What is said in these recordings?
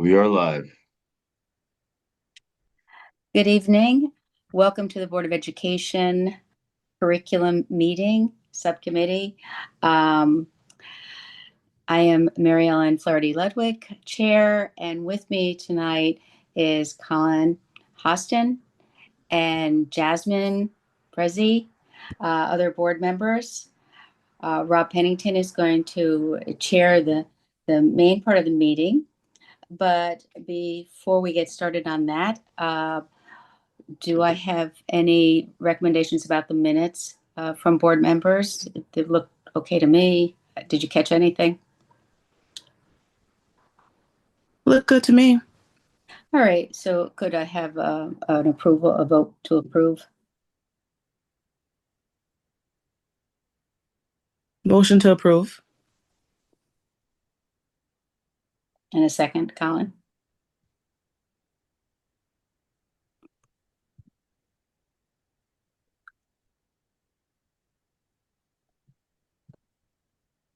We are live. Good evening. Welcome to the Board of Education Curriculum Meeting Subcommittee. Um, I am Mary Ellen Flaherty Ludwig, Chair, and with me tonight is Colin Hostin and Jasmine Prezi, other board members. Rob Pennington is going to chair the main part of the meeting. But before we get started on that, do I have any recommendations about the minutes from board members? They look okay to me. Did you catch anything? Look good to me. All right, so could I have a vote to approve? Motion to approve. In a second, Colin?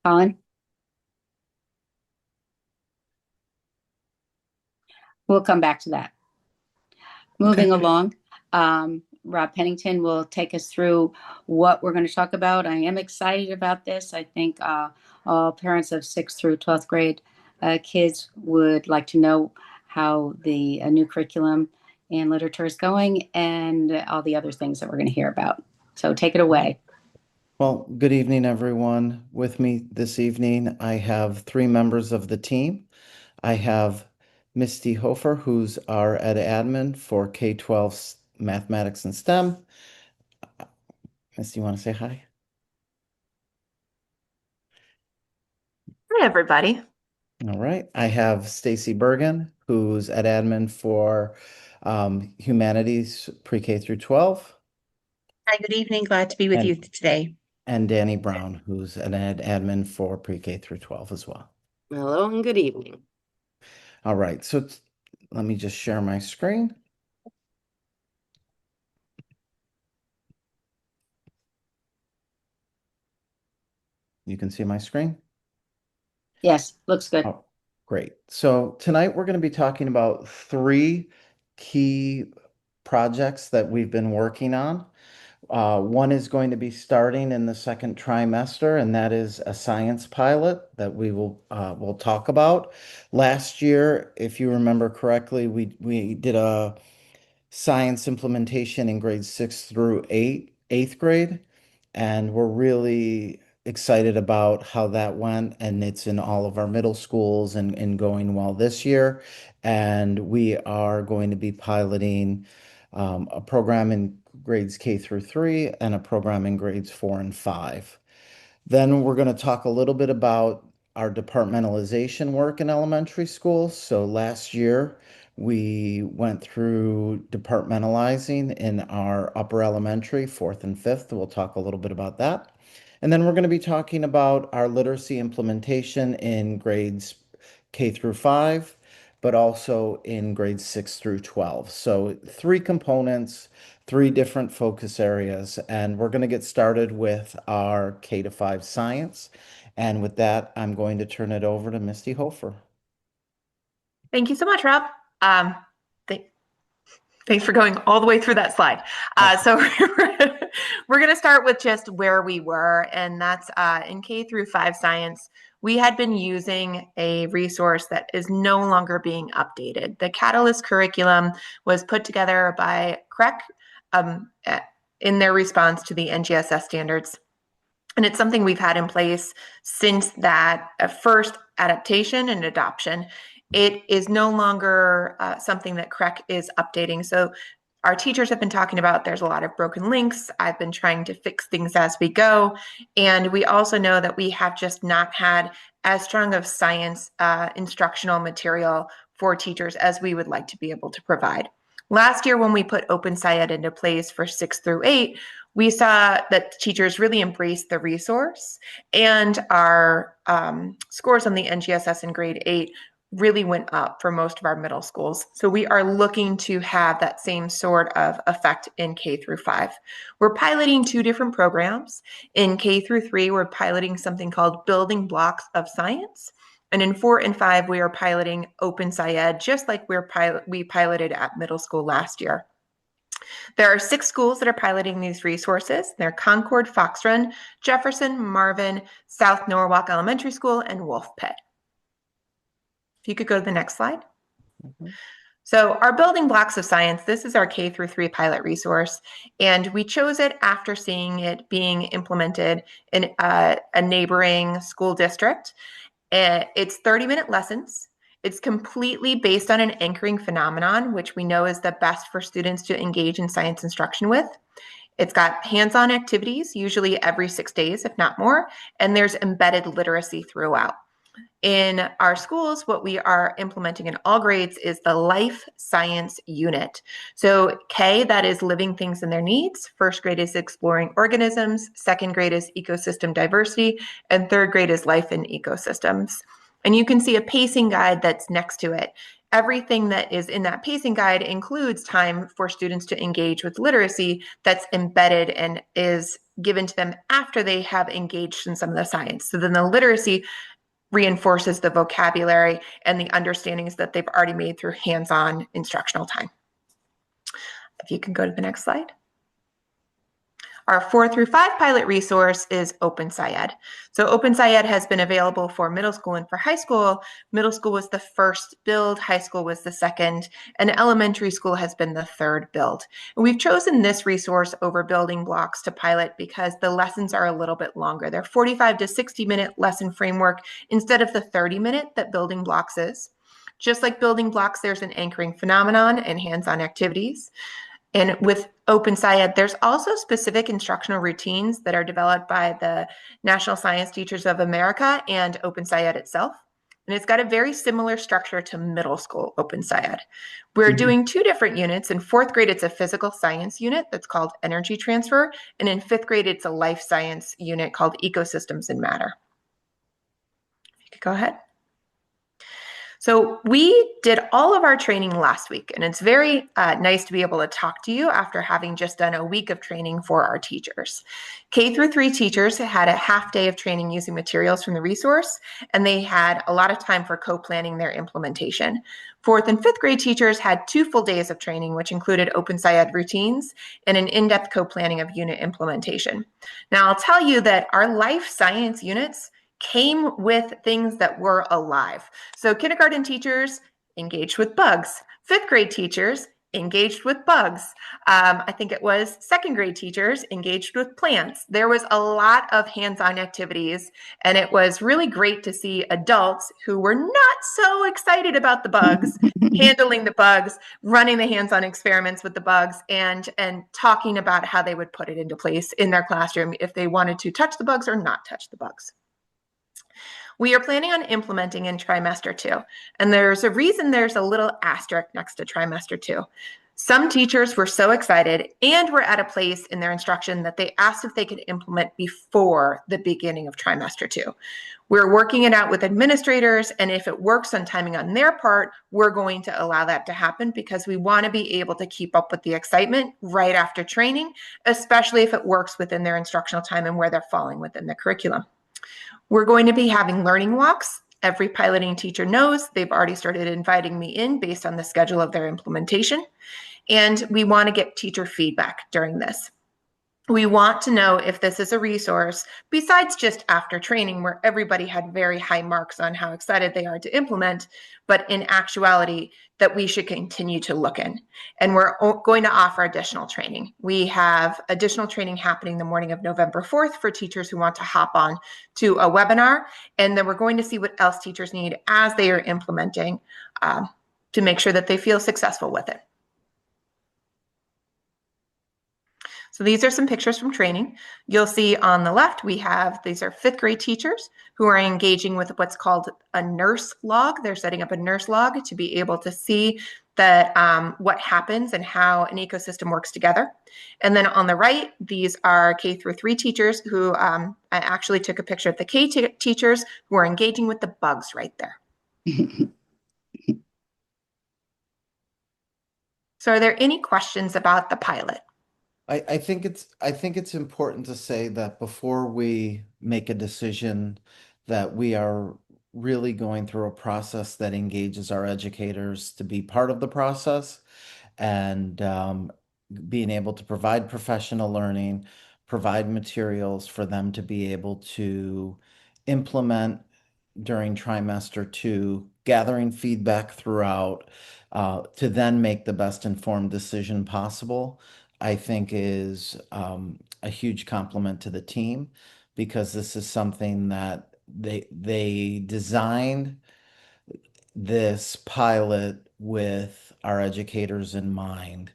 Colin? We'll come back to that. Moving along, Rob Pennington will take us through what we're going to talk about. I am excited about this. I think all parents of 6th through 12th grade kids would like to know how the new curriculum and literature is going and all the other things that we're going to hear about. So take it away. Well, good evening, everyone. With me this evening, I have three members of the team. I have Misty Hofer, who's our ed admin for K-12 mathematics and STEM. Misty, you want to say hi? Hi, everybody. All right. I have Stacy Bergen, who's ed admin for humanities pre-K through 12. Hi, good evening. Glad to be with you today. And Danny Brown, who's an ed admin for pre-K through 12 as well. Hello and good evening. All right, so let me just share my screen. You can see my screen? Yes, looks good. Oh, great. So tonight we're going to be talking about three key projects that we've been working on. One is going to be starting in the second trimester, and that is a science pilot that we'll talk about. Last year, if you remember correctly, we did a science implementation in grades 6 through 8th grade, and we're really excited about how that went, and it's in all of our middle schools and going well this year. And we are going to be piloting a program in grades K through 3 and a program in grades 4 and 5. Then we're going to talk a little bit about our departmentalization work in elementary schools. So last year, we went through departmentalizing in our upper elementary, 4th and 5th. We'll talk a little bit about that. And then we're going to be talking about our literacy implementation in grades K through 5, but also in grades 6 through 12. So three components, three different focus areas, and we're going to get started with our K to 5 science. And with that, I'm going to turn it over to Misty Hofer. Thank you so much, Rob. Thanks for going all the way through that slide. So we're going to start with just where we were, and that's in K through 5 science. We had been using a resource that is no longer being updated. The Catalyst curriculum was put together by CREC in their response to the NGSS standards. And it's something we've had in place since that first adaptation and adoption. It is no longer something that CREC is updating. So our teachers have been talking about there's a lot of broken links. I've been trying to fix things as we go. And we also know that we have just not had as strong of science instructional material for teachers as we would like to be able to provide. Last year, when we put Open SciEd into place for 6 through 8, we saw that teachers really embraced the resource, and our scores on the NGSS in grade 8 really went up for most of our middle schools. So we are looking to have that same sort of effect in K through 5. We're piloting 2 different programs. In K through 3, we're piloting something called Building Blocks of Science. And in 4 and 5, we are piloting Open SciEd, just like we piloted at middle school last year. There are 6 schools that are piloting these resources. They're Concord, Fox Run, Jefferson, Marvin, South Norwalk Elementary School, and Wolf Pit. If you could go to the next slide. So our building blocks of science, this is our K through 3 pilot resource, and we chose it after seeing it being implemented in a neighboring school district. It's 30-minute lessons. It's completely based on an anchoring phenomenon, which we know is the best for students to engage in science instruction with. It's got hands-on activities, usually every 6 days, if not more, and there's embedded literacy throughout. In our schools, what we are implementing in all grades is the life science unit. So K, that is living things and their needs. First grade is exploring organisms. Second grade is ecosystem diversity. And third grade is life in ecosystems. And you can see a pacing guide that's next to it. Everything that is in that pacing guide includes time for students to engage with literacy that's embedded and is given to them after they have engaged in some of the science. So then the literacy reinforces the vocabulary and the understandings that they've already made through hands-on instructional time. If you can go to the next slide. Our 4 through 5 pilot resource is Open SciEd. So Open SciEd has been available for middle school and for high school. Middle school was the first build, high school was the second, and elementary school has been the third build. And we've chosen this resource over building blocks to pilot because the lessons are a little bit longer. They're 45 to 60-minute lesson framework instead of the 30-minute that building blocks is. Just like building blocks, there's an anchoring phenomenon and hands-on activities. And with Open SciEd, there's also specific instructional routines that are developed by the National Science Teachers of America and Open SciEd itself. And it's got a very similar structure to middle school Open SciEd. We're doing 2 different units. In 4th grade, it's a physical science unit that's called energy transfer. And in 5th grade, it's a life science unit called ecosystems and matter. If you could go ahead. So we did all of our training last week, and it's very nice to be able to talk to you after having just done a week of training for our teachers. K through 3 teachers had a half day of training using materials from the resource, and they had a lot of time for co-planning their implementation. 4th and 5th grade teachers had 2 full days of training, which included Open SciEd routines and an in-depth co-planning of unit implementation. Now, I'll tell you that our life science units came with things that were alive. So kindergarten teachers engaged with bugs. 5th grade teachers engaged with bugs. I think it was 2nd grade teachers engaged with plants. There was a lot of hands-on activities, and it was really great to see adults who were not so excited about the bugs, handling the bugs, running the hands-on experiments with the bugs, and talking about how they would put it into place in their classroom if they wanted to touch the bugs or not touch the bugs. We are planning on implementing in trimester 2, and there's a reason there's a little asterisk next to trimester 2. Some teachers were so excited and were at a place in their instruction that they asked if they could implement before the beginning of trimester 2. We're working it out with administrators, and if it works on timing on their part, we're going to allow that to happen because we want to be able to keep up with the excitement right after training, especially if it works within their instructional time and where they're falling within the curriculum. We're going to be having learning walks. Every piloting teacher knows they've already started inviting me in based on the schedule of their implementation. And we want to get teacher feedback during this. We want to know if this is a resource besides just after training where everybody had very high marks on how excited they are to implement, but in actuality that we should continue to look in. And we're going to offer additional training. We have additional training happening the morning of November 4th for teachers who want to hop on to a webinar. And then we're going to see what else teachers need as they are implementing to make sure that they feel successful with it. So these are some pictures from training. You'll see on the left, these are 5th grade teachers who are engaging with what's called a nurse log. They're setting up a nurse log to be able to see that what happens and how an ecosystem works together. And then on the right, these are K through 3 teachers who I actually took a picture of the K teachers who are engaging with the bugs right there. So are there any questions about the pilot? I think it's important to say that before we make a decision that we are really going through a process that engages our educators to be part of the process and being able to provide professional learning, provide materials for them to be able to implement during trimester 2, gathering feedback throughout, to then make the best informed decision possible, I think is a huge compliment to the team because this is something that they designed this pilot with our educators in mind,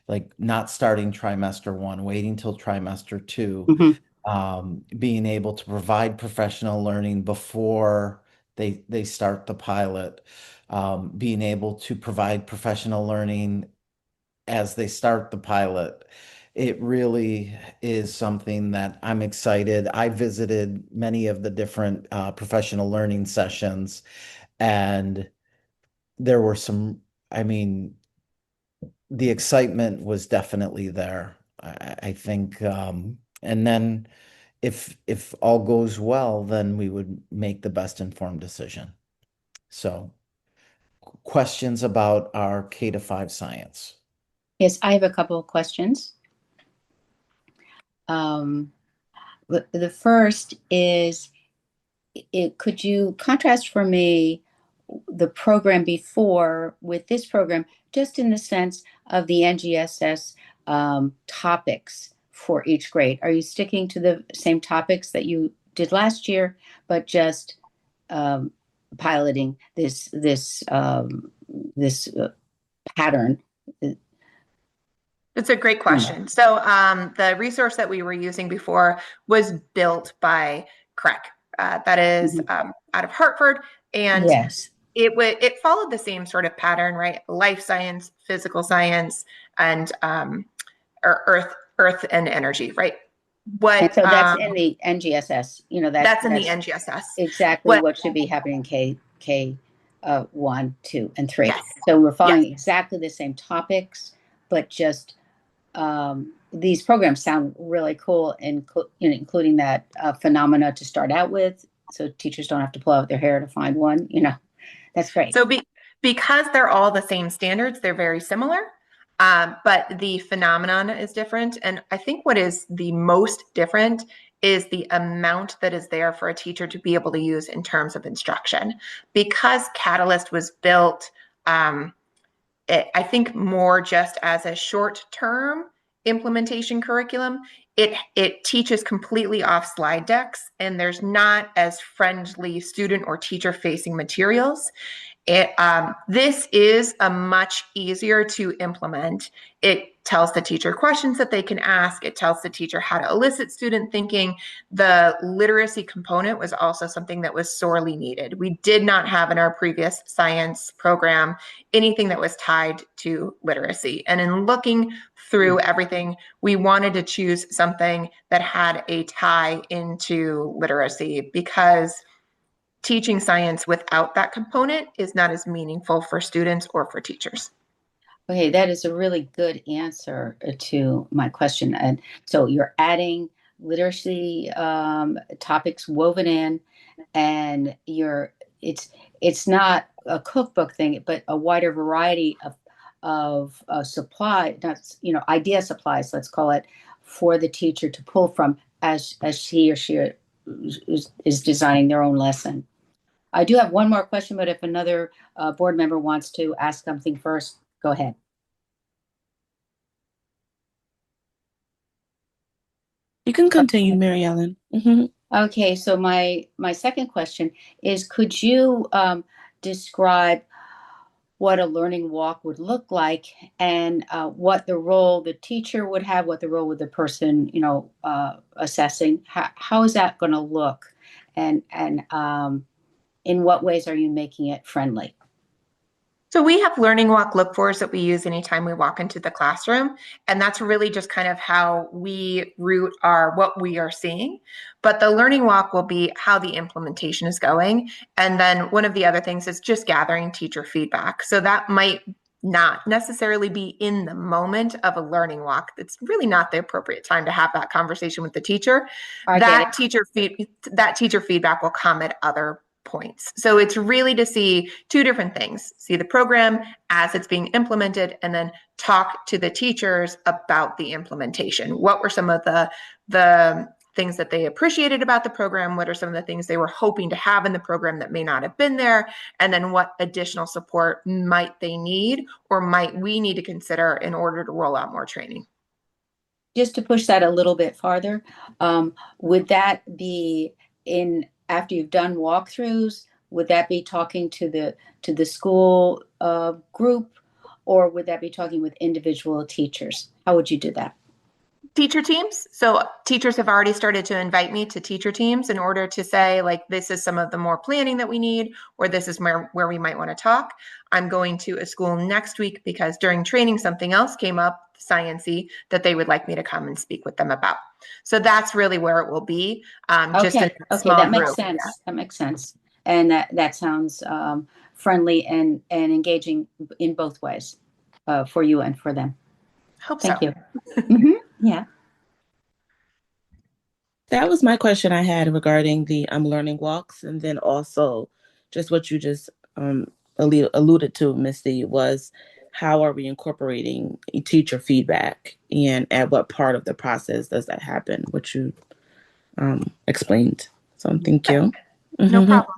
like not starting trimester 1, waiting till trimester 2, Mhm. being able to provide professional learning before they start the pilot, being able to provide professional learning as they start the pilot. It really is something that I'm excited. I visited many of the different professional learning sessions, and there were some, I mean, the excitement was definitely there. I think, and then if all goes well, then we would make the best informed decision. So, questions about our K to 5 science? Yes, I have a couple of questions. Um, the first is, could you contrast for me the program before with this program, just in the sense of the NGSS topics for each grade? Are you sticking to the same topics that you did last year, but just um, piloting this pattern? It's a great question. So the resource that we were using before was built by CREC. That is Mhm. out of Hartford, and Yes. it followed the same sort of pattern, right? Life science, physical science, and earth and energy, right? And What so that's in the NGSS, that's in the that's NGSS. exactly What what should be happening in K 1, 2, and 3. Yes, So we're yes. following exactly the same topics, but just these programs sound really cool, including that phenomena to start out with, so teachers don't have to pull out their hair to find one. That's great. So because they're all the same standards, they're very similar, but the phenomenon is different. And I think what is the most different is the amount that is there for a teacher to be able to use in terms of instruction. Because Catalyst was built, I think more just as a short-term implementation curriculum, it teaches completely off slide decks, and there's not as friendly student or teacher facing materials. This is a much easier to implement. It tells the teacher questions that they can ask. It tells the teacher how to elicit student thinking. The literacy component was also something that was sorely needed. We did not have in our previous science program anything that was tied to literacy. And in looking through everything, we wanted to choose something that had a tie into literacy, because teaching science without that component is not as meaningful for students or for teachers. Okay, that is a really good answer to my question. And so you're adding literacy topics woven in, and it's not a cookbook thing, but a wider variety of supply, not idea supplies, let's call it, for the teacher to pull from as he or she is designing their own lesson. I do have one more question, but if another board member wants to ask something first, go ahead. You can continue, Mary Ellen. Okay, so my second question is, could you describe what a learning walk would look like, and what the role the teacher would have, what the role with the person, assessing? How is that going to look, and in what ways are you making it friendly? So we have learning walk look fors that we use anytime we walk into the classroom. And that's really just kind of how we root what we are seeing. But the learning walk will be how the implementation is going. And then one of the other things is just gathering teacher feedback. So that might not necessarily be in the moment of a learning walk. It's really not the appropriate time to have that conversation with the teacher. I get it. That teacher feedback will come at other points. So it's really to see two different things: see the program as it's being implemented, and then talk to the teachers about the implementation. What were some of the things that they appreciated about the program? What are some of the things they were hoping to have in the program that may not have been there? And then what additional support might they need, or might we need to consider in order to roll out more training? Just to push that a little bit farther, would that be in after you've done walkthroughs? Would that be talking to the school group, or would that be talking with individual teachers? How would you do that? Teacher teams. So teachers have already started to invite me to teacher teams in order to say, like, this is some of the more planning that we need, or this is where we might want to talk. I'm going to a school next week because during training, something else came up, science-y, that they would like me to come and speak with them about. So that's really where it will be. Just in a Okay, small that makes group. sense. Yeah. That makes sense. And that sounds friendly and engaging in both ways for you and for them. Hope Thank so. you. Mhm. Yeah. That was my question I had regarding the learning walks, and then also just what you just alluded to, Misty, was how are we incorporating teacher feedback, and at what part of the process does that happen, which you explained. So thank you. No Mhm. problem.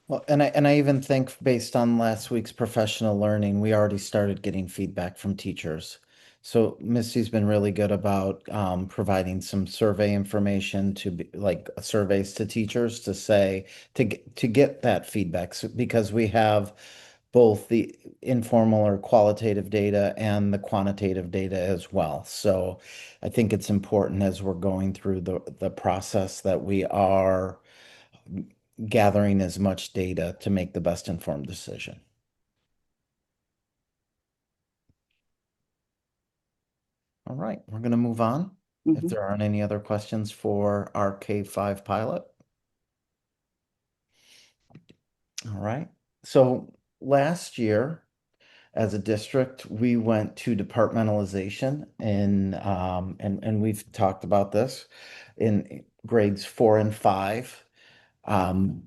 Well, and I even think based on last week's professional learning, we already started getting feedback from teachers. So Misty's been really good about providing some survey information to be, like surveys to teachers to say to get that feedback because we have both the informal or qualitative data and the quantitative data as well. So I think it's important as we're going through the process that we are gathering as much data to make the best informed decision. All right, we're going to move on. If Mhm. there aren't any other questions for our K-5 pilot. All right. So last year, as a district, we went to departmentalization and we've talked about this in grades 4 and 5. Um,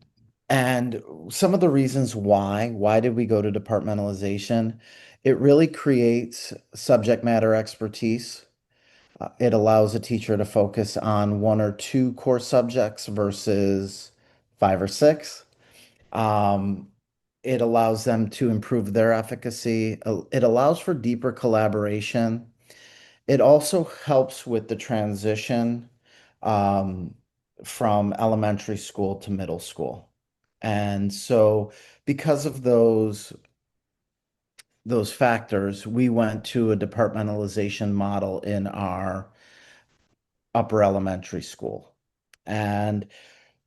and some of the reasons why did we go to departmentalization? It really creates subject matter expertise. It allows a teacher to focus on 1 or 2 core subjects versus 5 or 6. Um, it allows them to improve their efficacy. It allows for deeper collaboration. It also helps with the transition um, from elementary school to middle school. And so because of those factors, we went to a departmentalization model in our upper elementary school. And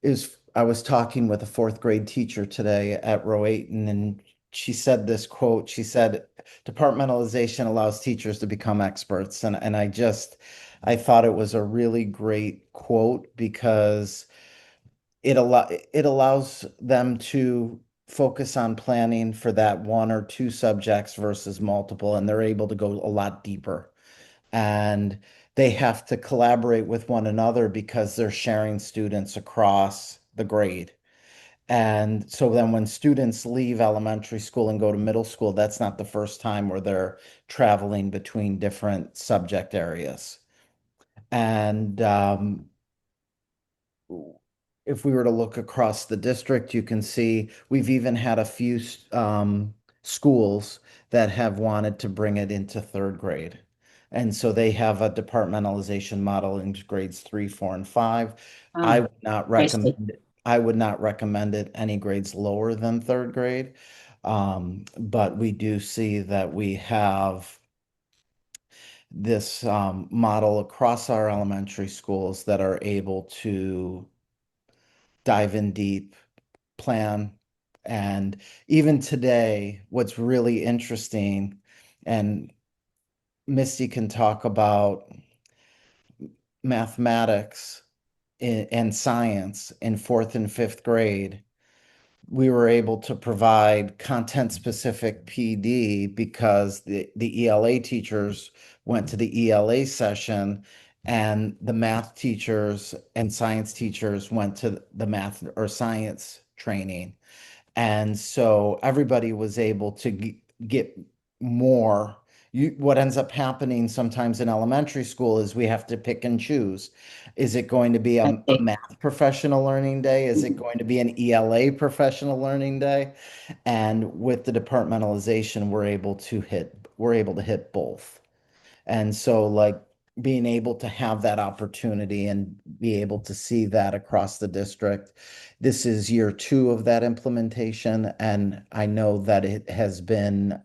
is I was talking with a 4th grade teacher today at Rowayton, and she said this quote. She said, "Departmentalization allows teachers to become experts." And I thought it was a really great quote because it allows them to focus on planning for that 1 or 2 subjects versus multiple, and they're able to go a lot deeper. And they have to collaborate with one another because they're sharing students across the grade. And so then when students leave elementary school and go to middle school, that's not the first time where they're traveling between different subject areas. And if we were to look across the district, you can see we've even had a few schools that have wanted to bring it into 3rd grade. And so they have a departmentalization model in grades 3, 4, and 5. I would not I see. recommend I would not recommend it any grades lower than 3rd grade. But we do see that we have this model across our elementary schools that are able to dive in deep, plan. And even today, what's really interesting, and Misty can talk about mathematics and science in 4th and 5th grade, we were able to provide content specific PD because the ELA teachers went to the ELA session and the math teachers and science teachers went to the math or science training. And so everybody was able to get more. What ends up happening sometimes in elementary school is we have to pick and choose. Is it going to be I a see. math professional learning day? Is it going to be an ELA professional learning day? And with the departmentalization, we're able to hit both. And so, like, being able to have that opportunity and be able to see that across the district. This is year 2 of that implementation, and I know that it has been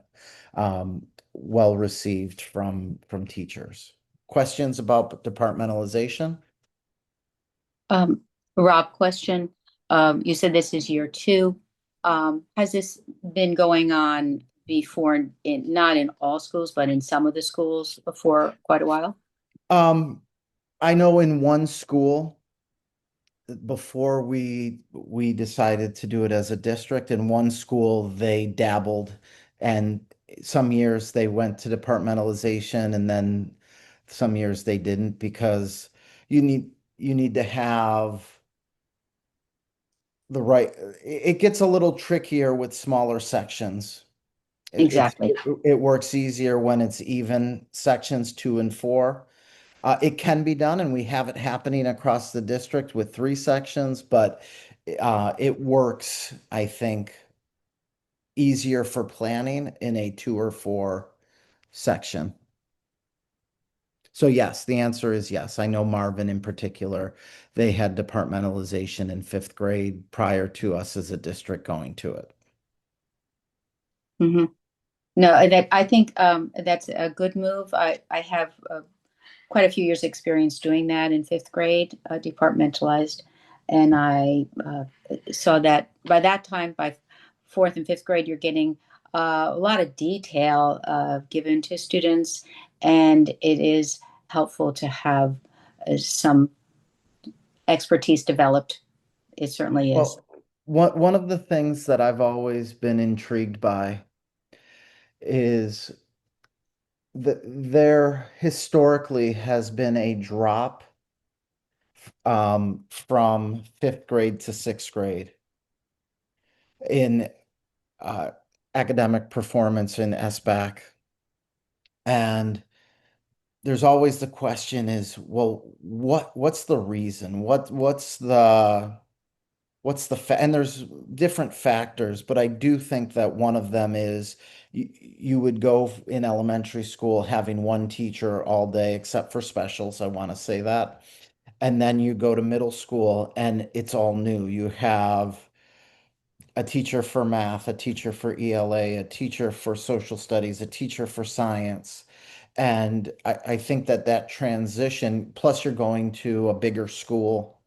well received from teachers. Questions about departmentalization? Um, Rob, question. You said this is year 2. Has this been going on before, not in all schools, but in some of the schools for quite a while? I know in one school, before we decided to do it as a district, in one school they dabbled, and some years they went to departmentalization, and then some years they didn't, because you need to have the right. It gets a little trickier with smaller sections. Exactly. It works easier when it's even sections 2 and 4. It can be done, and we have it happening across the district with 3 sections, but it works, I think, easier for planning in a 2 or 4 section. So yes, the answer is yes. I know Marvin in particular, they had departmentalization in 5th grade prior to us as a district going to it. Hmm. No, I think that's a good move. I have quite a few years experience doing that in 5th grade, departmentalized. And I saw that by that time, by 4th and 5th grade, you're getting a lot of detail given to students, and it is helpful to have some expertise developed. It certainly is. Well, one of the things that I've always been intrigued by is that there historically has been a drop from 5th grade to 6th grade in uh, academic performance in SBAC. And there's always the question is, well, what's the reason? And there's different factors, but I do think that one of them is you would go in elementary school having one teacher all day, except for specials. I want to say that. And then you go to middle school and it's all new. You have a teacher for math, a teacher for ELA, a teacher for social studies, a teacher for science. And I think that that transition, plus you're going to a bigger school,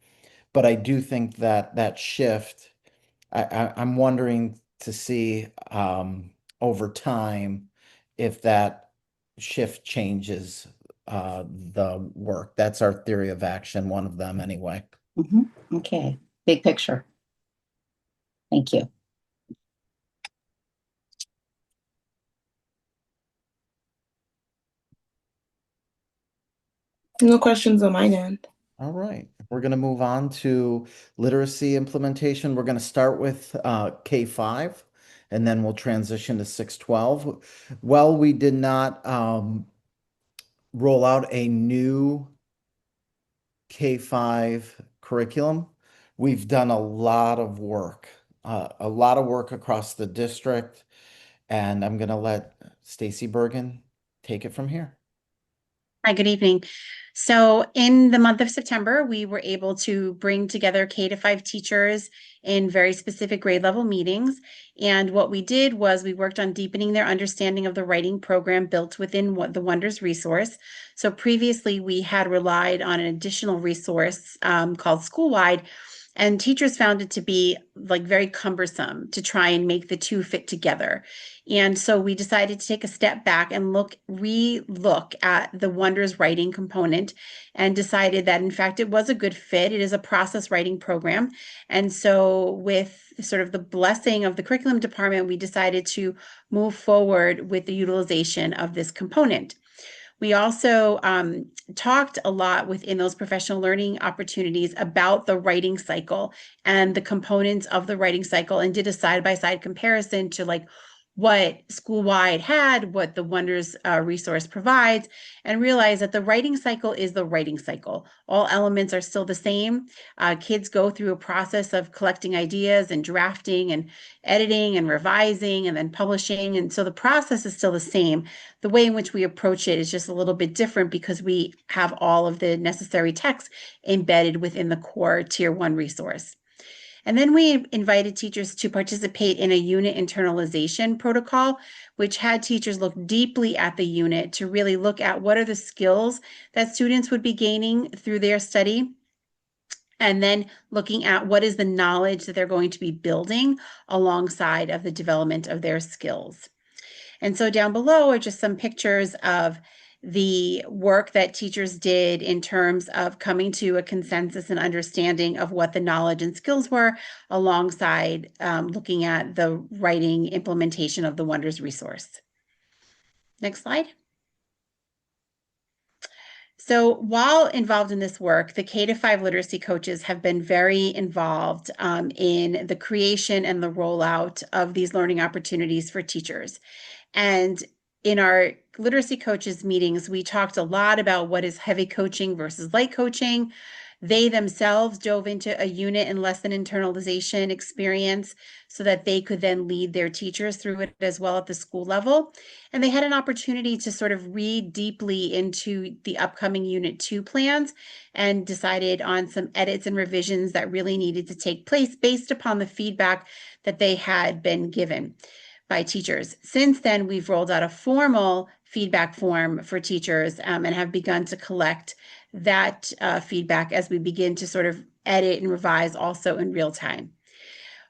but I do think that that shift, I'm wondering to see over time if that shift changes the work. That's our theory of action, one of them anyway. Hmm. Okay, big picture. Thank you. No questions on my end. All right, we're going to move on to literacy implementation. We're going to start with K-5, and then we'll transition to 6-12. Well, we did not roll out a new K-5 curriculum. We've done a lot of work across the district, and I'm going to let Stacy Bergen take it from here. Hi, good evening. So in the month of September, we were able to bring together K-5 teachers in very specific grade level meetings. And what we did was we worked on deepening their understanding of the writing program built within the Wonders resource. So previously we had relied on an additional resource called Schoolwide, and teachers found it to be like very cumbersome to try and make the two fit together. And so we decided to take a step back and re-look at the Wonders writing component and decided that in fact it was a good fit. It is a process writing program. And so with sort of the blessing of the curriculum department, we decided to move forward with the utilization of this component. We also talked a lot within those professional learning opportunities about the writing cycle and the components of the writing cycle, and did a side-by-side comparison to like what school-wide had, what the Wonders resource provides, and realize that the writing cycle is the writing cycle. All elements are still the same. Kids go through a process of collecting ideas and drafting and editing and revising and then publishing. And so the process is still the same. The way in which we approach it is just a little bit different because we have all of the necessary text embedded within the core Tier 1 resource. And then we invited teachers to participate in a unit internalization protocol, which had teachers look deeply at the unit to really look at what are the skills that students would be gaining through their study, and then looking at what is the knowledge that they're going to be building alongside of the development of their skills. And so down below are just some pictures of the work that teachers did in terms of coming to a consensus and understanding of what the knowledge and skills were, alongside looking at the writing implementation of the Wonders resource. Next slide. So while involved in this work, the K-5 literacy coaches have been very involved in the creation and the rollout of these learning opportunities for teachers. And in our literacy coaches meetings, we talked a lot about what is heavy coaching versus light coaching. They themselves dove into a unit and lesson internalization experience so that they could then lead their teachers through it as well at the school level. And they had an opportunity to sort of read deeply into the upcoming Unit 2 plans and decided on some edits and revisions that really needed to take place based upon the feedback that they had been given by teachers. Since then, we've rolled out a formal feedback form for teachers and have begun to collect that feedback as we begin to sort of edit and revise also in real time.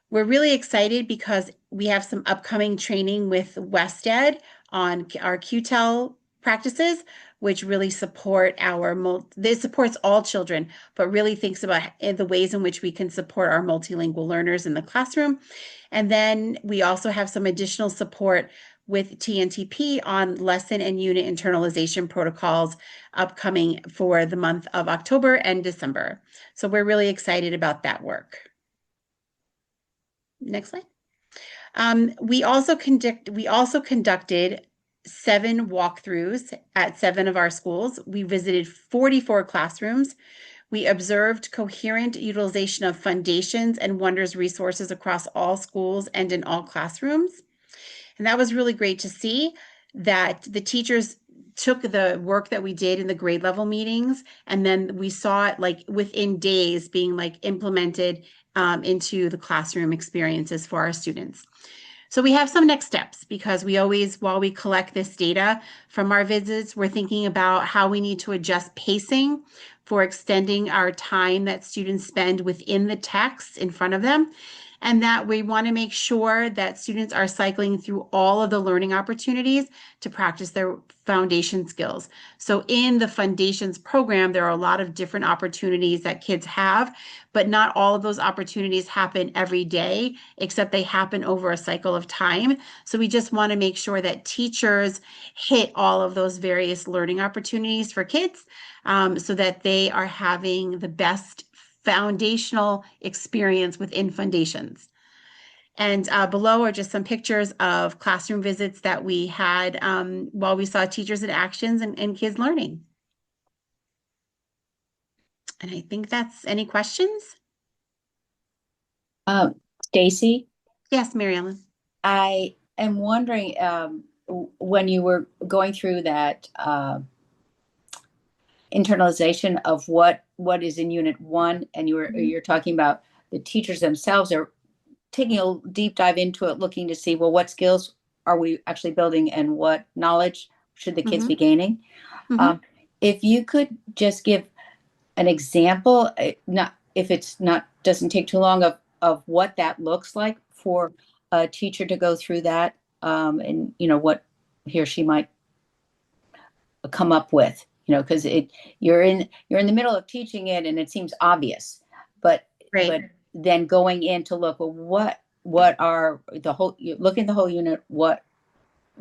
We're really excited because we have some upcoming training with WestEd on our QTEL practices, which really support this supports all children, but really thinks about the ways in which we can support our multilingual learners in the classroom. And then we also have some additional support with TNTP on lesson and unit internalization protocols upcoming for the month of October and December. So we're really excited about that work. Next slide. We also conducted 7 walkthroughs at 7 of our schools. We visited 44 classrooms. We observed coherent utilization of foundations and Wonders resources across all schools and in all classrooms. And that was really great to see that the teachers took the work that we did in the grade level meetings, and then we saw it like within days being like implemented into the classroom experiences for our students. So we have some next steps because we always, while we collect this data from our visits, we're thinking about how we need to adjust pacing for extending our time that students spend within the text in front of them. And that we want to make sure that students are cycling through all of the learning opportunities to practice their foundation skills. So in the foundations program, there are a lot of different opportunities that kids have, but not all of those opportunities happen every day, except they happen over a cycle of time. So we just want to make sure that teachers hit all of those various learning opportunities for kids so that they are having the best foundational experience within foundations. And below are just some pictures of classroom visits that we had while we saw teachers in actions and kids learning. And I think that's any questions? Stacy? Yes, Mary Ellen. I am wondering when you were going through that internalization of what is in Unit 1, and you're talking about the teachers themselves are taking a deep dive into it, looking to see, well, what skills are we actually building and what knowledge should the kids be gaining? If you could just give an example, doesn't take too long, of what that looks like for a teacher to go through that, and what he or she might come up with, because you're in the middle of teaching it and it seems obvious, but then going in to look, well, what are you look at the whole unit,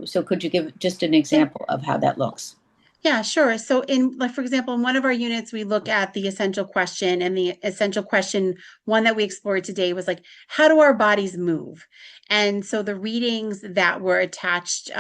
so could you give just an example of how that looks? Yeah, sure. So in like for example, in one of our units, we look at the essential question, and the essential question one that we explored today was like, how do our bodies move? And so the readings that were attached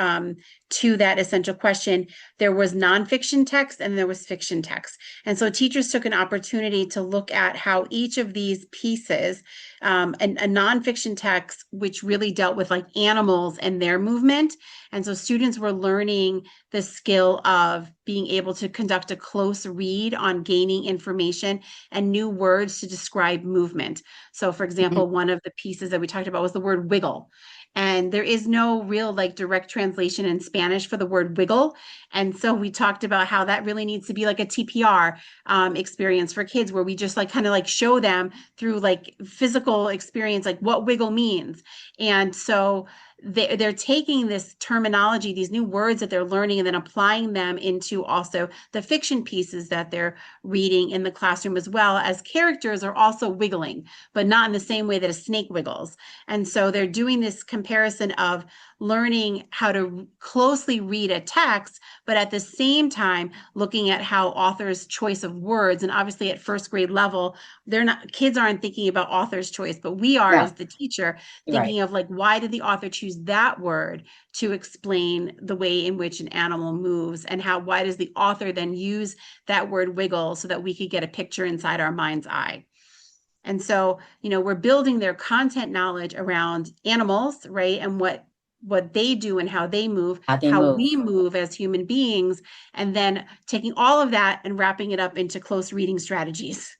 to that essential question, there was nonfiction text and there was fiction text. And so teachers took an opportunity to look at how each of these pieces, a nonfiction text, which really dealt with like animals and their movement. And so students were learning the skill of being able to conduct a close read on gaining information and new words to describe movement. So, for example, one of the pieces that we talked about was the word wiggle. And there is no real like direct translation in Spanish for the word wiggle. And so we talked about how that really needs to be like a TPR experience for kids, where we just like kind of like show them through like physical experience, like what wiggle means. And so they're taking this terminology, these new words that they're learning, and then applying them into also the fiction pieces that they're reading in the classroom, as well as characters are also wiggling, but not in the same way that a snake wiggles. And so they're doing this comparison of learning how to closely read a text, but at the same time looking at how author's choice of words, and obviously at first grade level, kids aren't thinking about author's choice, but we are Yeah, as the teacher you're right. thinking of like, why did the author choose that word to explain the way in which an animal moves, and why does the author then use that word wiggle so that we could get a picture inside our mind's eye. And so, we're building their content knowledge around animals, right? And what they do and how they move, How they how move. we move as human beings, and then taking all of that and wrapping it up into close reading strategies.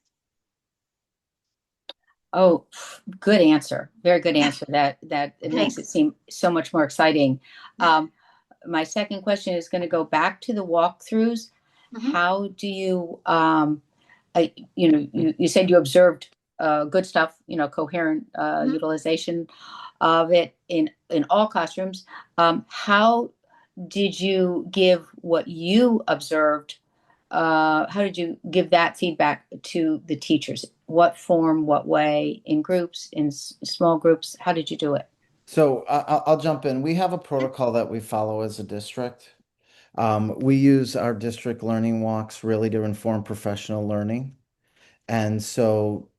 Oh, good answer. Very good answer. That it makes it seem so much more exciting. My second question is going to go back to the walkthroughs. Mhm. How do you, you said you observed good stuff, coherent utilization of it in all classrooms. How did you give what you observed? How did you give that feedback to the teachers? What form, what way, in groups, in small groups? How did you do it? So I'll jump in. We have a protocol that we follow as a district. We use our district learning walks really to inform professional learning. And so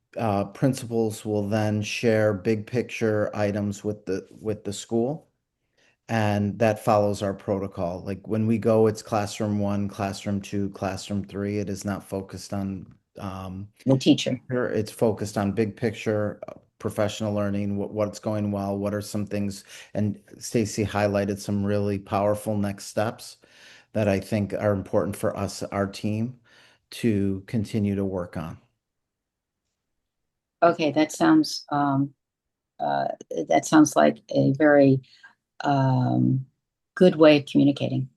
principals will then share big picture items with the school. And that follows our protocol. Like when we go, it's classroom 1, classroom 2, classroom 3. It is not focused on The teacher. it's focused on big picture, professional learning, what's going well, what are some things, and Stacy highlighted some really powerful next steps that I think are important for us, our team, to continue to work on. Okay, that sounds like a very good way of communicating.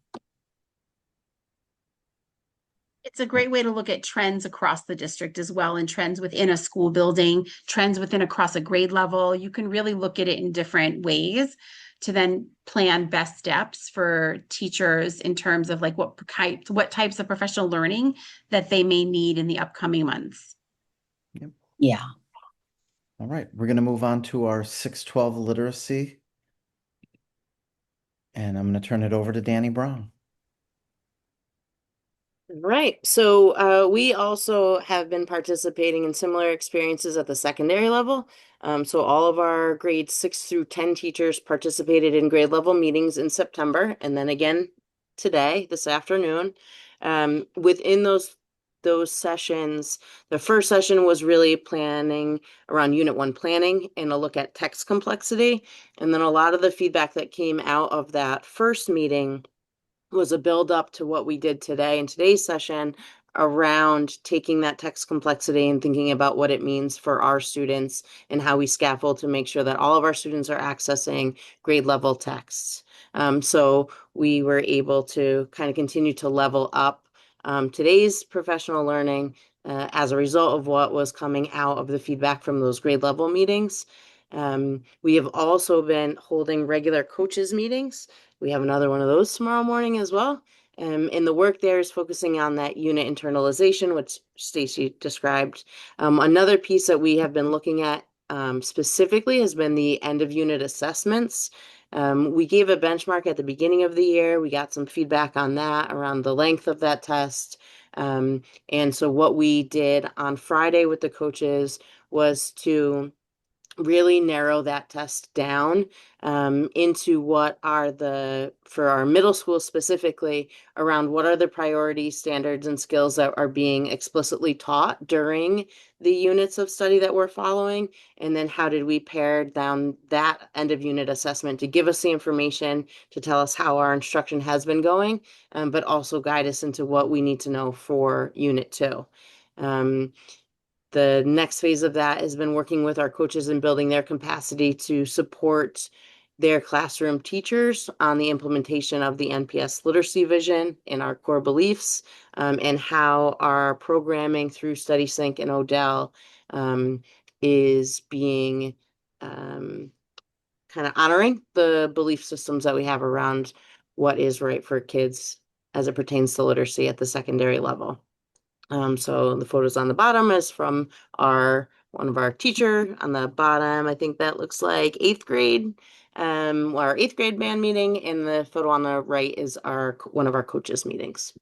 It's a great way to look at trends across the district as well, and trends within a school building, trends across a grade level. You can really look at it in different ways to then plan best steps for teachers in terms of like what types of professional learning that they may need in the upcoming months. Yep. Yeah. All right, we're going to move on to our 612 literacy. And I'm going to turn it over to Danny Brown. Right. So we also have been participating in similar experiences at the secondary level. So all of our grades 6 through 10 teachers participated in grade level meetings in September, and then again today, this afternoon. Within those sessions, the first session was really planning around Unit 1 planning and a look at text complexity. And then a lot of the feedback that came out of that first meeting was a build up to what we did today in today's session around taking that text complexity and thinking about what it means for our students and how we scaffold to make sure that all of our students are accessing grade level texts. So we were able to kind of continue to level up today's professional learning as a result of what was coming out of the feedback from those grade level meetings. We have also been holding regular coaches meetings. We have another one of those tomorrow morning as well. And the work there is focusing on that unit internalization, which Stacy described. Another piece that we have been looking at specifically has been the end of unit assessments. We gave a benchmark at the beginning of the year. We got some feedback on that around the length of that test. And so what we did on Friday with the coaches was to really narrow that test down into what are for our middle school specifically, around what are the priority standards and skills that are being explicitly taught during the units of study that we're following. And then how did we pare down that end of unit assessment to give us the information to tell us how our instruction has been going, but also guide us into what we need to know for unit 2. The next phase of that has been working with our coaches and building their capacity to support their classroom teachers on the implementation of the NPS literacy vision and our core beliefs, and how our programming through StudySync and Odell is being kind of honoring the belief systems that we have around what is right for kids as it pertains to literacy at the secondary level. So the photos on the bottom is from one of our teacher. On the bottom, I think that looks like 8th grade, our 8th grade band meeting, and the photo on the right is one of our coaches meetings.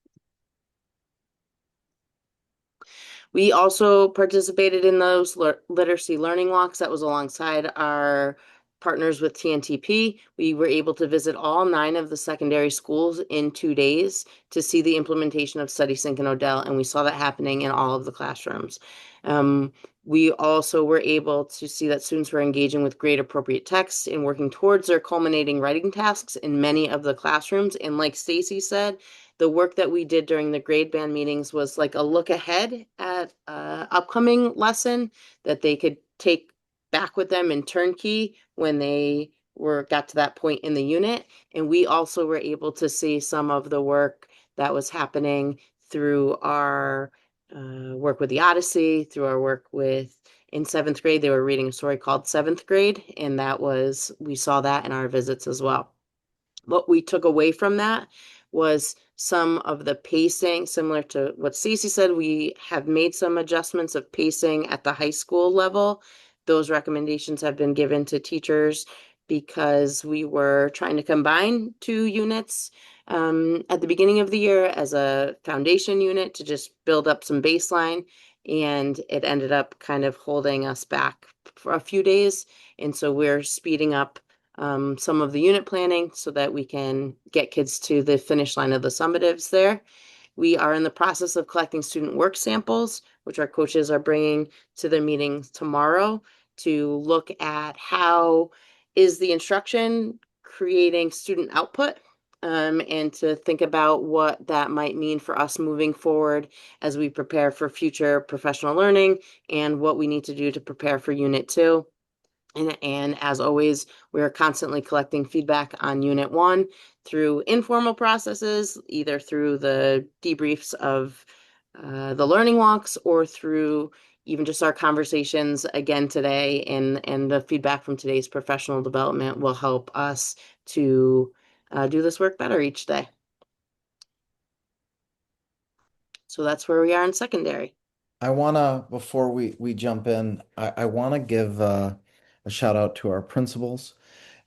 We also participated in those literacy learning walks. That was alongside our partners with TNTP. We were able to visit all 9 of the secondary schools in 2 days to see the implementation of StudySync and Odell, and we saw that happening in all of the classrooms. We also were able to see that students were engaging with grade appropriate texts and working towards their culminating writing tasks in many of the classrooms. And like Stacy said, the work that we did during the grade band meetings was like a look ahead at upcoming lesson that they could take back with them in turnkey when they got to that point in the unit. And we also were able to see some of the work that was happening through our work with the Odyssey, through our work in 7th grade. They were reading a story called 7th grade, and we saw that in our visits as well. What we took away from that was some of the pacing, similar to what Stacey said. We have made some adjustments of pacing at the high school level. Those recommendations have been given to teachers because we were trying to combine 2 units at the beginning of the year as a foundation unit to just build up some baseline, and it ended up kind of holding us back for a few days. And so we're speeding up some of the unit planning so that we can get kids to the finish line of the summatives there. We are in the process of collecting student work samples, which our coaches are bringing to their meetings tomorrow, to look at how is the instruction creating student output, and to think about what that might mean for us moving forward as we prepare for future professional learning and what we need to do to prepare for Unit 2. And as always, we are constantly collecting feedback on Unit 1 through informal processes, either through the debriefs of the learning walks or through even just our conversations again today. And the feedback from today's professional development will help us to do this work better each day. So that's where we are in secondary. Before we jump in, I want to give a shout out to our principals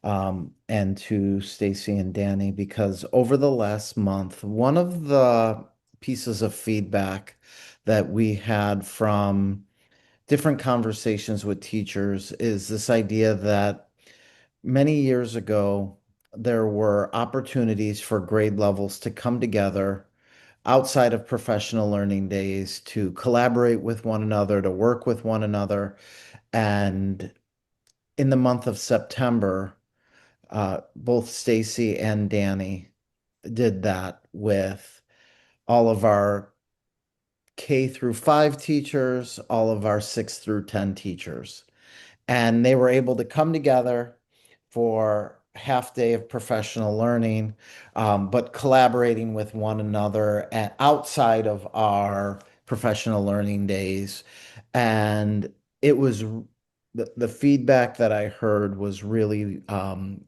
and to Stacy and Danny, because over the last month, one of the pieces of feedback that we had from different conversations with teachers is this idea that many years ago, there were opportunities for grade levels to come together outside of professional learning days to collaborate with one another, to work with one another. And in the month of September, both Stacy and Danny did that with all of our K-5 teachers, all of our 6-10 teachers. And they were able to come together for half day of professional learning, but collaborating with one another outside of our professional learning days. And it was the feedback that I heard was really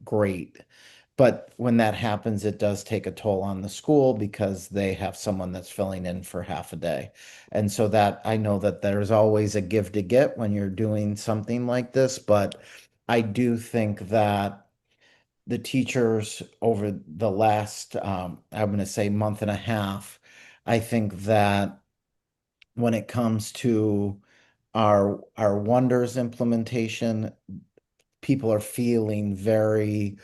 great. But when that happens, it does take a toll on the school because they have someone that's filling in for half a day. And so that I know that there's always a give to get when you're doing something like this, but I do think that the teachers over the last, I'm going to say month and a half. I think that when it comes to our Wonders implementation, people are feeling very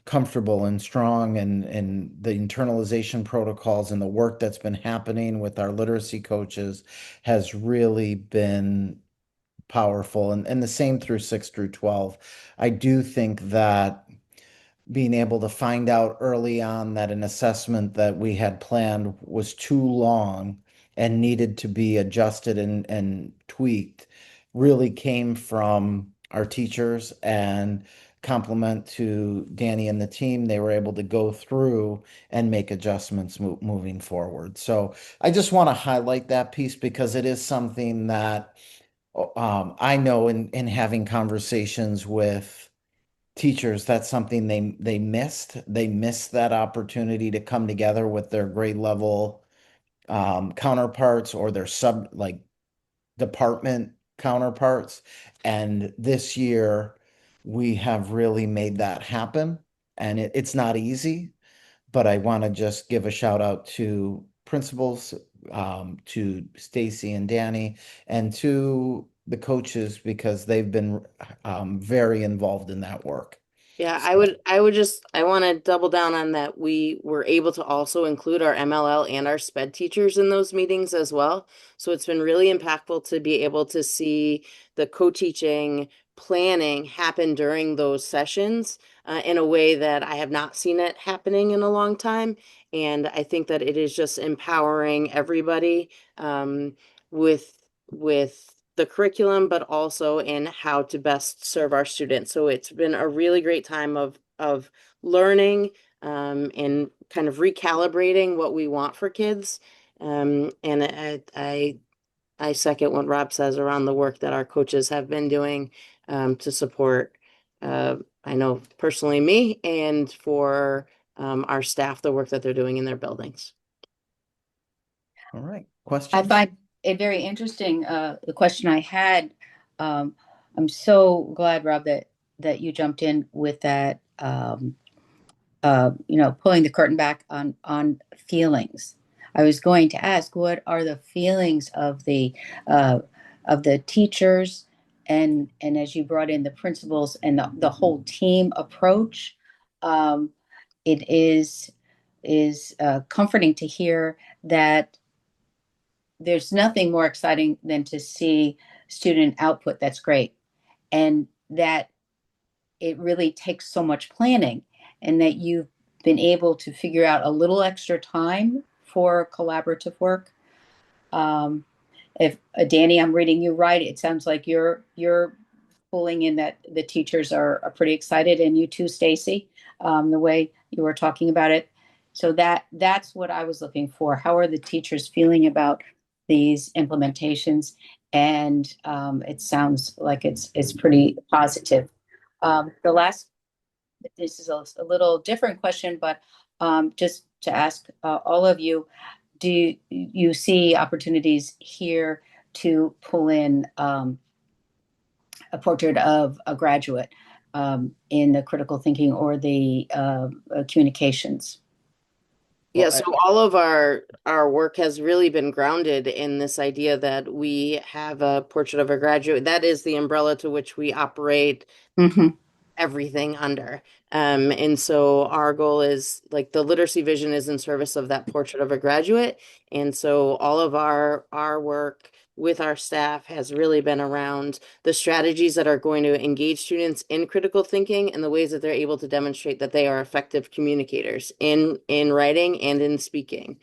comfortable and strong, and the internalization protocols and the work that's been happening with our literacy coaches has really been powerful, and the same through 6 through 12. I do think that being able to find out early on that an assessment that we had planned was too long and needed to be adjusted and tweaked really came from our teachers, and compliment to Danny and the team. They were able to go through and make adjustments moving forward. So I just want to highlight that piece because it is something that I know in having conversations with teachers, that's something they missed. They missed that opportunity to come together with their grade level counterparts or their sub like department counterparts. And this year we have really made that happen. And it's not easy, but I want to just give a shout out to principals, to Stacy and Danny, and to the coaches because they've been very involved in that work. Yeah, So, I want to double down on that. We were able to also include our MLL and our SPED teachers in those meetings as well. So it's been really impactful to be able to see the co-teaching planning happen during those sessions in a way that I have not seen it happening in a long time. And I think that it is just empowering everybody with the curriculum, but also in how to best serve our students. So it's been a really great time of learning and kind of recalibrating what we want for kids. And I second what Rob says around the work that our coaches have been doing to support. I know personally me and for our staff, the work that they're doing in their buildings. all right, I questions? find it very interesting. The question I had, I'm so glad, Rob, that you jumped in with that. Pulling the curtain back on feelings. I was going to ask, what are the feelings uh, of the teachers, and as you brought in the principals and the whole team approach, um, it is comforting to hear that there's nothing more exciting than to see student output that's great, and that it really takes so much planning, and that you've been able to figure out a little extra time for collaborative work. Um, if Danny, I'm reading you right, it sounds like you're pulling in that the teachers are pretty excited, and you too, Stacy, the way you were talking about it. So that's what I was looking for. How are the teachers feeling about these implementations? And it sounds like it's pretty positive. The last, this is a little different question, but just to ask all of you, do you see opportunities here to pull in a portrait of a graduate in the critical thinking or the communications? Yeah, so all of our work has really been grounded in this idea that we have a portrait of a graduate. That is the umbrella to which we operate Mm-hmm. everything under. And so our goal is like the literacy vision is in service of that portrait of a graduate. And so all of our work with our staff has really been around the strategies that are going to engage students in critical thinking and the ways that they're able to demonstrate that they are effective communicators in writing and in speaking.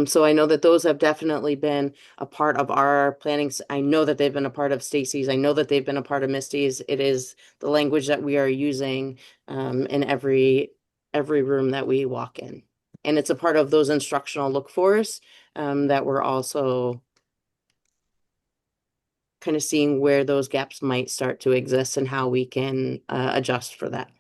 So I know that those have definitely been a part of our planning. I know that they've been a part of Stacy's. I know that they've been a part of Misty's. It is the language that we are using in every room that we walk in. And it's a part of those instructional look fors that we're also kind of seeing where those gaps might start to exist and how we can adjust for that.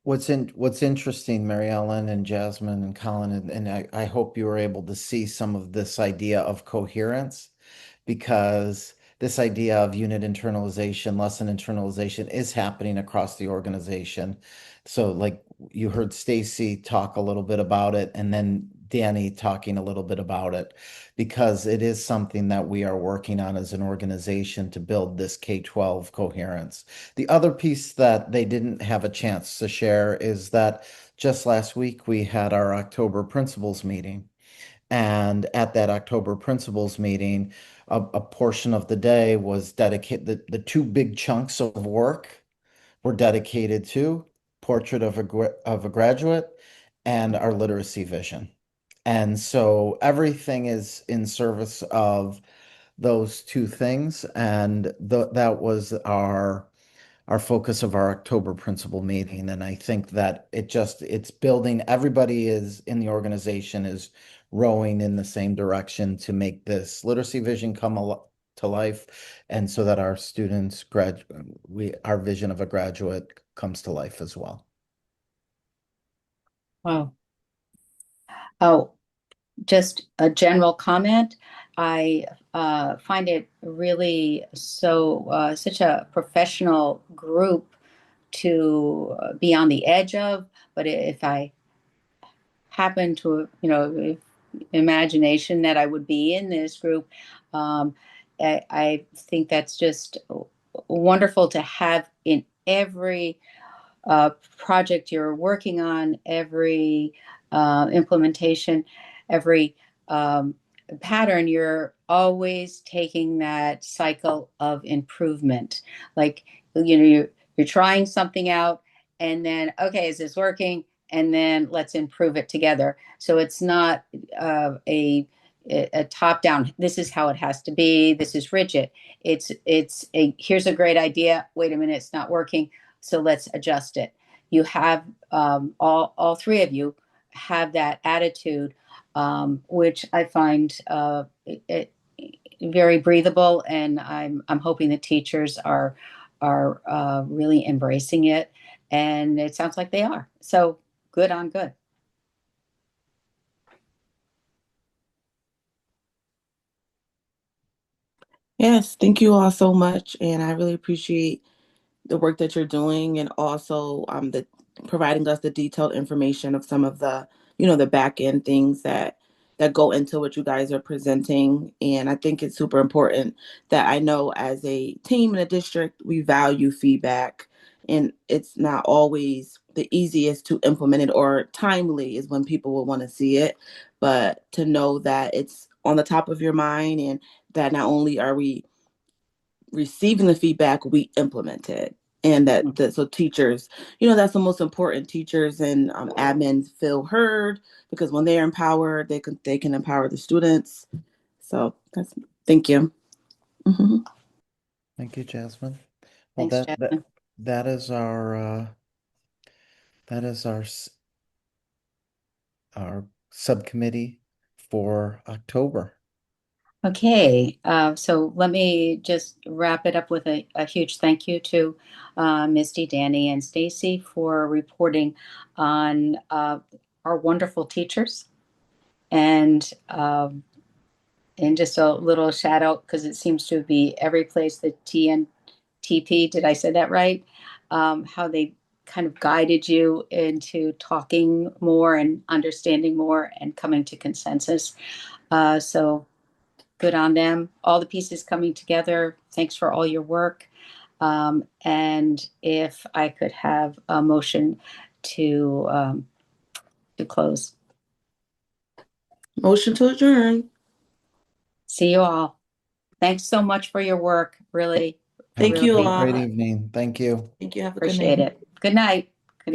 What's interesting, Mary Ellen and Jasmine and Colin, and I hope you were able to see some of this idea of coherence, because this idea of unit internalization, lesson internalization is happening across the organization. So like you heard Stacy talk a little bit about it, and then Danny talking a little bit about it, because it is something that we are working on as an organization to build this K-12 coherence. The other piece that they didn't have a chance to share is that just last week we had our October principals meeting. And at that October principals meeting, a portion of the day was dedicated, the two big chunks of work were dedicated to portrait of a graduate and our literacy vision. And so everything is in service of those two things. And that was our focus of our October principal meeting. And I think that it's building, everybody is in the organization is rowing in the same direction to make this literacy vision come to life. And so that our students our vision of a graduate comes to life as well. Wow. Oh, just a general comment. I find it really such a professional group to be on the edge of. But if I happen to, if imagination that I would be in this group, I think that's just wonderful to have in every project you're working on, every implementation, every pattern. You're always taking that cycle of improvement. Like, you're trying something out, and then, okay, is this working? And then let's improve it together. So it's not a top down. This is how it has to be. This is rigid. It's here's a great idea. Wait a minute, it's not working. So let's adjust it. You have all three of you have that attitude, which I find it very breathable, and I'm hoping the teachers are really embracing it, and it sounds like they are. So good on good. Yes, thank you all so much, and I really appreciate the work that you're doing, and also the providing us the detailed information of some of the the back end things that go into what you guys are presenting. And I think it's super important that I know as a team in a district we value feedback, and it's not always the easiest to implement it, or timely is when people will want to see it, but to know that it's on the top of your mind, and that not only are we receiving the feedback, we implement it. And so teachers, that's the most important. Teachers and admins feel heard, because when they're empowered, they can empower the students. So thank you. Mm-hmm. Thank you, Jasmine. Well, Thanks, Jasmine. that is our subcommittee for October. Okay, so let me just wrap it up with a huge thank you to Misty, Danny, and Stacy for reporting on our wonderful teachers, and just a little shout out, because it seems to be every place that TNTP, did I say that right? How they kind of guided you into talking more and understanding more and coming to consensus. So good on them. All the pieces coming together. Thanks for all your work. And if I could have a motion to close. Motion to adjourn. See you all. Thanks so much for your work. Really, Thank you really all. Great evening. Thank you. Thank you. Have a good night. appreciate it. Good night.